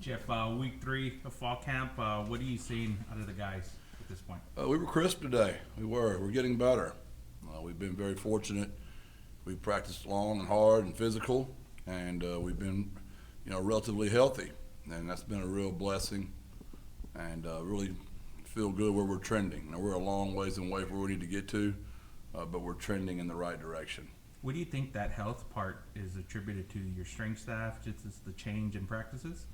Jeff, week 3 of fall camp, what are you seeing out of the guys at this point? We were crisp today. We're getting better. We've been very fortunate. We practiced long and hard and physical, and we've been, relatively healthy, and that's been a real blessing. And really feel good where we're trending. Now, we're a long ways away from where we need to get to, but we're trending in the right direction. What do you think that health part is attributed to? Your strength staff, just as the change in practices?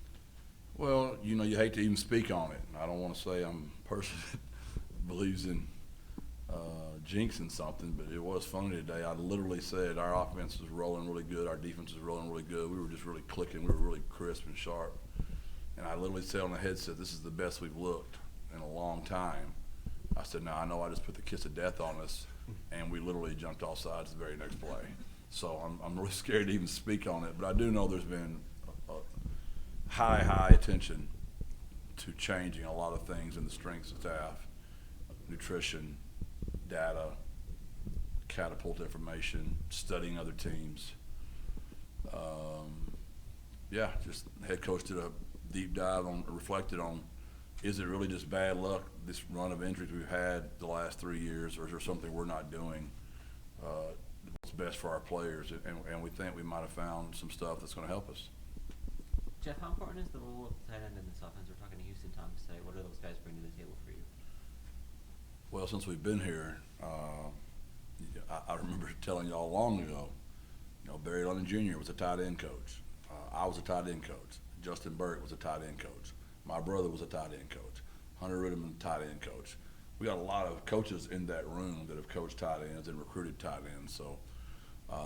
Well, you hate to even speak on it. I don't want to say I'm a person that believes in jinxing something, but it was funny today. I literally said our offense is rolling really good, our defense is rolling really good. We were just really clicking. We were really crisp and sharp. And I literally said on the headset, this is the best we've looked in a long time. I said, now I know I just put the kiss of death on us, and we literally jumped off sides the very next play. So I'm really scared to even speak on it, but I do know there's been high attention to changing a lot of things in the strength staff, nutrition, data, catapult information, studying other teams. Just head coach did a deep dive reflected on, is it really just bad luck, this run of injuries we've had the last 3 years, or is there something we're not doing what's best for our players? And we think we might have found some stuff that's going to help us. Jeff, how important is the role of the tight end in this offense? We're talking to Houston Tom today. What do those guys bring to the table for you? Well, since we've been here, I remember telling y'all long ago, Barry London Jr. was a tight end coach. I was a tight end coach. Justin Burke was a tight end coach. My brother was a tight end coach. Hunter Ritterman, tight end coach. We got a lot of coaches in that room that have coached tight ends and recruited tight ends. So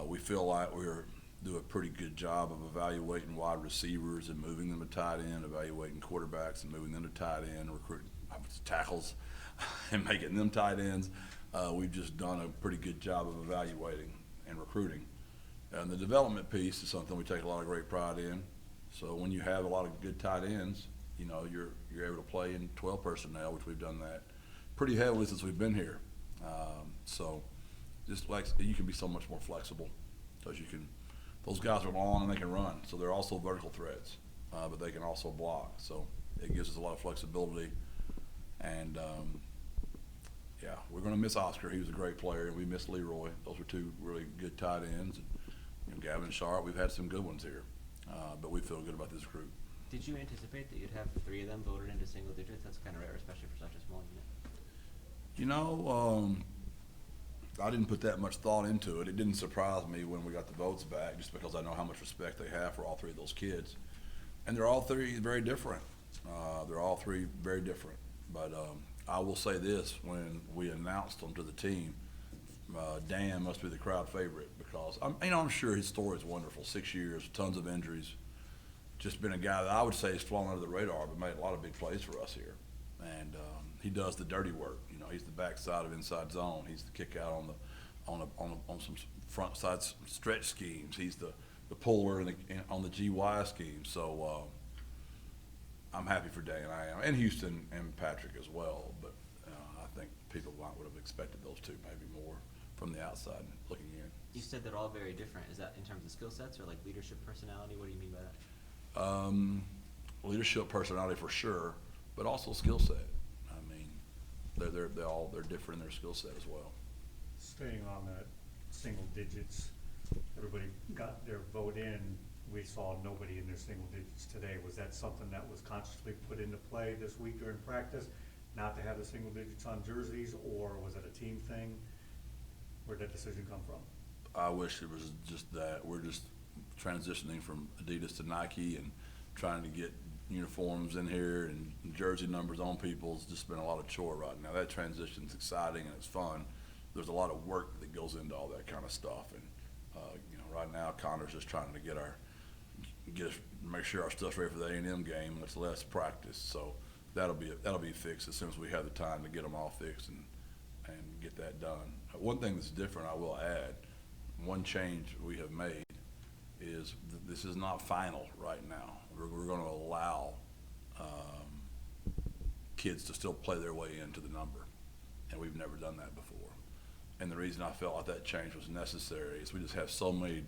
we feel like we're do a pretty good job of evaluating wide receivers and moving them to tight end, evaluating quarterbacks and moving them to tight end, recruiting tackles and making them tight ends. We've just done a pretty good job of evaluating and recruiting. And the development piece is something we take a lot of great pride in. So when you have a lot of good tight ends, you're able to play in 12 personnel, which we've done that pretty heavily since we've been here. So just like you can be so much more flexible because those guys are long and they can run. So they're also vertical threats, but they can also block. So it gives us a lot of flexibility. And we're going to miss Oscar. He was a great player, and we miss Leroy. Those were two really good tight ends. And Gavin Sharp, we've had some good ones here, but we feel good about this group. Did you anticipate that you'd have 3 of them voted into single digits? That's kind of rare, especially for such a small unit. I didn't put that much thought into it. It didn't surprise me when we got the votes back, just because I know how much respect they have for all 3 of those kids. And they're all 3 very different. But I will say this, when we announced them to the team, Dan must be the crowd favorite because I'm sure his story is wonderful. 6 years, tons of injuries, just been a guy that I would say has flown under the radar, but made a lot of big plays for us here. And he does the dirty work. He's the backside of inside zone. He's the kick out on some front side stretch schemes. He's the puller on the GY scheme. So I'm happy for Dan. I am, and Houston and Patrick as well. But I think people would have expected those 2 maybe more from the outside looking in. You said they're all very different. Is that in terms of skill sets or like leadership personality? What do you mean by that? Leadership personality for sure, but also skill set. They're different in their skill set as well. Staying on that single digits, everybody got their vote in. We saw nobody in their single digits today. Was that something that was consciously put into play this week during practice, not to have the single digits on jerseys, or was it a team thing? Where did that decision come from? I wish it was just that. We're just transitioning from Adidas to Nike and trying to get uniforms in here and jersey numbers on people. It's just been a lot of chore right now. That transition's exciting and it's fun. There's a lot of work that goes into all that kind of stuff. And right now Connor's just trying to make sure our stuff's ready for the A&M game. It's less practice, so that'll be fixed as soon as we have the time to get them all fixed and get that done. One thing that's different, I will add, one change we have made is this is not final right now. We're going to allow kids to still play their way into the number, and we've never done that before. And the reason I felt like that change was necessary is we just have so many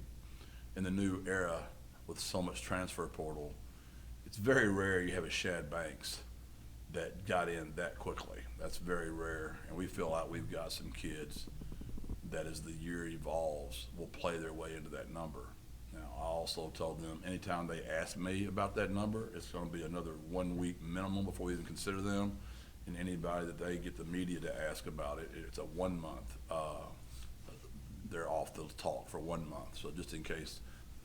in the new era with so much transfer portal. it's very rare you have a Shad Banks that got in that quickly. That's very rare, and we feel like we've got some kids that as the year evolves will play their way into that number. Now, I also told them anytime they ask me about that number, it's going to be another 1 week minimum before we even consider them. And anybody that they get the media to ask about it, it's a 1 month. They're off the talk for 1 month. So just in case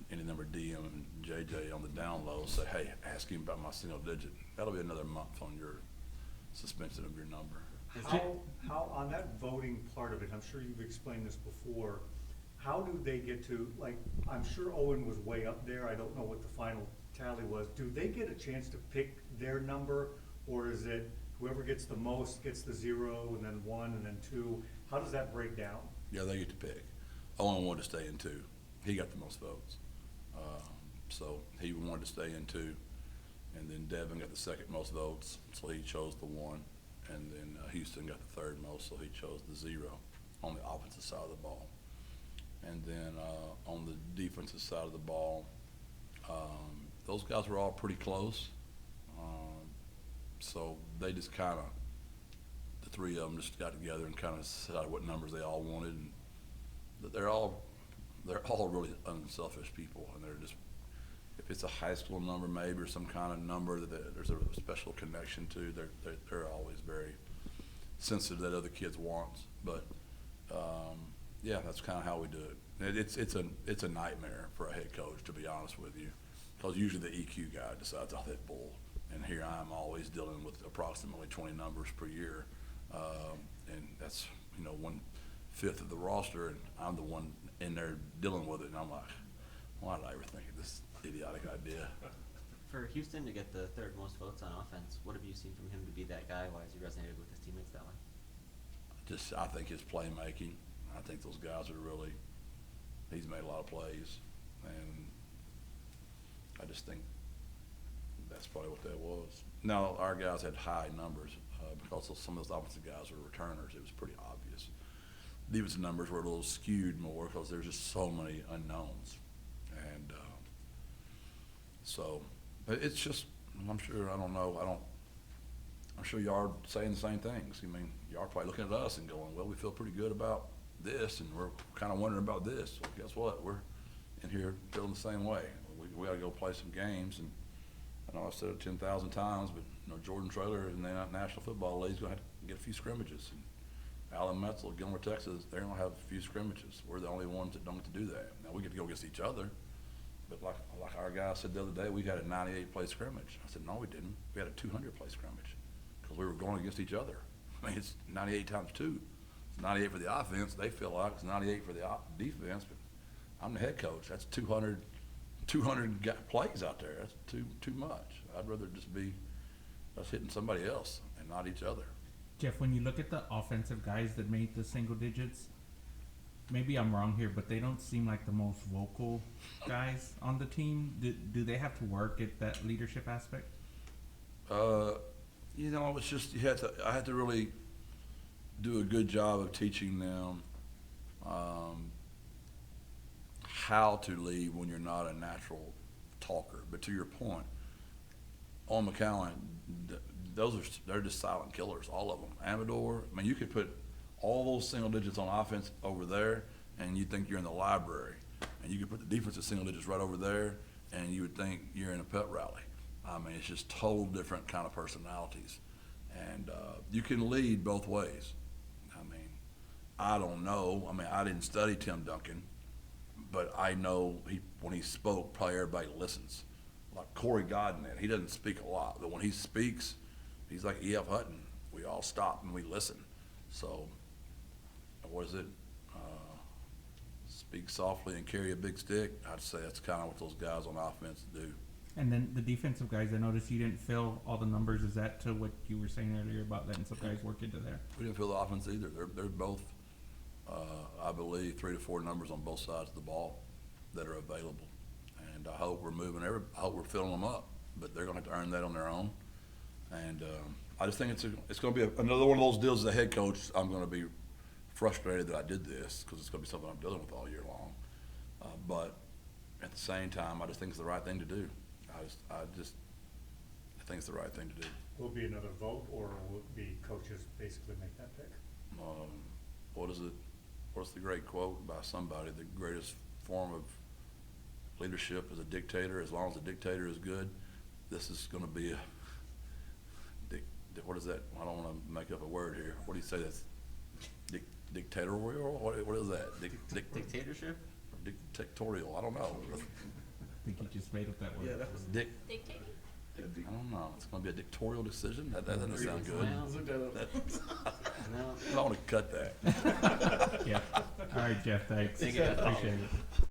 any number DM and JJ on the down low say, hey, ask him about my single digit, that'll be another month on your suspension of your number. How, on that voting part of it, I'm sure you've explained this before, how do they get to, like, I'm sure Owen was way up there, I don't know what the final tally was. Do they get a chance to pick their number, or is it whoever gets the most gets the 0, and then 1, and then 2? How does that break down? Yeah, they get to pick. Owen wanted to stay in 2. He got the most votes. So he wanted to stay in 2. And then Devin got the second most votes, so he chose the 1. And then Houston got the third most, so he chose the 0 on the offensive side of the ball. And then on the defensive side of the ball, those guys were all pretty close. So they just kind of, the 3 of them just got together and kind of decided what numbers they all wanted. And they're all really unselfish people, and they're just, if it's a high school number maybe or some kind of number that there's a special connection to, they're always very sensitive that other kids' wants. But yeah, that's kind of how we do it. It's a nightmare for a head coach, to be honest with you, because usually the EQ guy decides I'll hit bull, and here I am always dealing with approximately 20 numbers per year, and that's 1/5 of the roster, and I'm the one in there dealing with it, and I'm like, why did I ever think of this idiotic idea? For Houston to get the 3rd most votes on offense, what have you seen from him to be that guy? Why has he resonated with his teammates that way? I think his playmaking. I think those guys are really, he's made a lot of plays, and I just think that's probably what that was. Now, our guys had high numbers because some of those offensive guys were returners. It was pretty obvious. Defensive numbers were a little skewed more because there's just so many unknowns. And so it's just, I'm sure, I'm sure y'all are saying the same things. I mean, y'all are probably looking at us and going, well, we feel pretty good about this, and we're kind of wondering about this. Well, guess what? We're in here feeling the same way. We got to go play some games, and I know I've said it 10,000 times, but Jordan Traylor in the National Football League is going to have to get a few scrimmages. And Alan Metzel, Gilmer, Texas, they're going to have a few scrimmages. We're the only ones that don't get to do that. Now, we get to go against each other, but like our guy said the other day, we had a 98-play scrimmage. I said, no, we didn't. We had a 200-play scrimmage because we were going against each other. I mean, it's 98 times 2. It's 98 for the offense. They feel like it's 98 for the defense, but I'm the head coach. That's 200 plays out there. That's too much. I'd rather just be us hitting somebody else and not each other. Jeff, when you look at the offensive guys that made the single digits, maybe I'm wrong here, but they don't seem like the most vocal guys on the team. Do they have to work at that leadership aspect? It's just I had to really do a good job of teaching them how to lead when you're not a natural talker. But to your point, on McAllen, they're just silent killers, all of them. Amador, I mean, you could put all those single digits on offense over there, and you'd think you're in the library. And you could put the defensive single digits right over there, and you would think you're in a pep rally. I mean, it's just total different kind of personalities. And you can lead both ways. I mean, I don't know. I mean, I didn't study Tim Duncan, but I know when he spoke, probably everybody listens. Like Corey Godnet, he doesn't speak a lot, but when he speaks, he's like E.F. Hutton. We all stop and we listen. So, what is it? Speak softly and carry a big stick. I'd say that's kind of what those guys on offense do. And then the defensive guys, I noticed you didn't fill all the numbers. Is that to what you were saying earlier about letting some guys work into there? We didn't fill the offense either. They're both, I believe, 3 to 4 numbers on both sides of the ball that are available. And I hope we're I hope we're filling them up. But they're going to have to earn that on their own. And I just think it's going to be another one of those deals as a head coach. I'm going to be frustrated that I did this because it's going to be something I'm dealing with all year long. But at the same time, I just think it's the right thing to do. think it's the right thing to do. Will it be another vote, or will it be coaches basically make that pick? What is it? What's the great quote by somebody? The greatest form of leadership is a dictator. As long as the dictator is good, this is going to be a what is that? I don't want to make up a word here. What do you say? That's dictatorial? What is that? Dictatorship? Dictatorial? I don't know. I think you just made up that word. Yeah, that was Dictating? I don't know. It's going to be a dictatorial decision. That doesn't sound good. Well, look that up. no. I want to cut that. Yeah. All right, Jeff. Thanks. Thank you. Appreciate it.